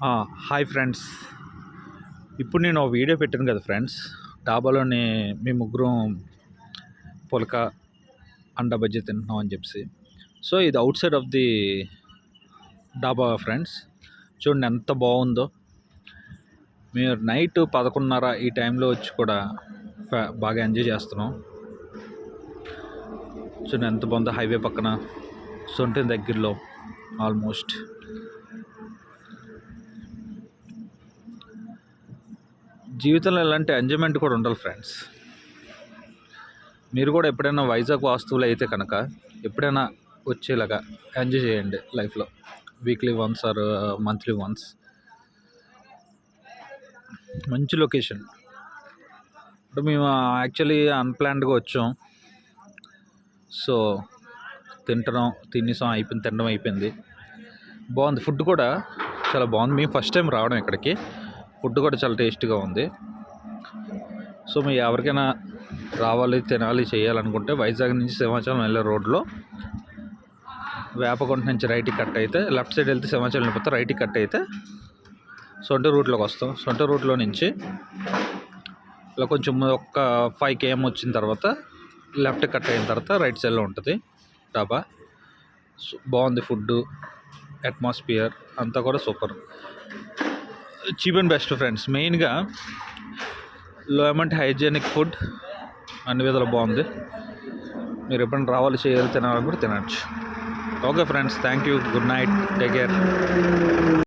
Hi friends. ఇప్పుడు నేను ఒక వీడియో పెట్టాను కదా ఫ్రెండ్స్, డాబాలోని మేము ముగ్గురం పులక అండా బజ్జీ తింటున్నాం అని చెప్పి. సో ఇది అవుట్ సైడ్ ఆఫ్ ది డాబా ఫ్రెండ్స్. చూడండి ఎంత బాగుందో. మీరు నైట్ 11:30 ఈ టైంలో వచ్చి కూడా బాగా ఎంజాయ్ చేస్తున్నాం. చూడండి ఎంత బాగుందో. హైవే పక్కన, సొంటి దగ్గరలో ఆల్మోస్ట్. జీవితంలో ఇలాంటి ఎంజాయ్మెంట్ కూడా ఉండాలి ఫ్రెండ్స్. మీరు కూడా ఎప్పుడైనా వైజాగ్ వాస్తువులు అయితే కనుక ఎప్పుడైనా వచ్చేలాగా ఎంజాయ్ చేయండి లైఫ్లో. Weekly once or monthly once. మంచి లొకేషన్. అంటే మేము యాక్చువల్లీ అన్ప్లాన్డ్గా వచ్చాం. సో తినేసాం, తినడం అయిపోయింది. బాగుంది. ఫుడ్ కూడా చాలా బాగుంది. మేము ఫస్ట్ టైం రావడం ఇక్కడికి. ఫుడ్ కూడా చాలా టేస్టీగా ఉంది. సో మీరు ఎవరికైనా రావాలి, తినాలి, చేయాలనుకుంటే వైజాగ్ నుంచి సింహాచలం వెళ్ళే రోడ్లో వేపకొండ నుంచి రైట్కి కట్ అయితే, లెఫ్ట్ సైడ్ వెళ్తే సింహాచలం వెళ్ళిపోతే, రైట్కి కట్ అయితే సొంట రూట్లోకి వస్తాం. సొంట రూట్లో నుంచి ఇలా కొంచెం ఒక 5 km వచ్చిన తర్వాత లెఫ్ట్ కట్ అయిన తర్వాత రైట్ సైడ్లో ఉంటుంది డాబా. బాగుంది. ఫుడ్డు, అట్మాస్ఫియర్ అంతా కూడా super. Cheap and best friends. మెయిన్గా లో అమౌంట్, హైజీనిక్ ఫుడ్, అన్ని విధాలు బాగుంది. మీరు ఎప్పుడైనా రావాలి, చేయాలి, తినాలని కూడా తినచ్చు. Okay friends, thank you. Good night. Take care.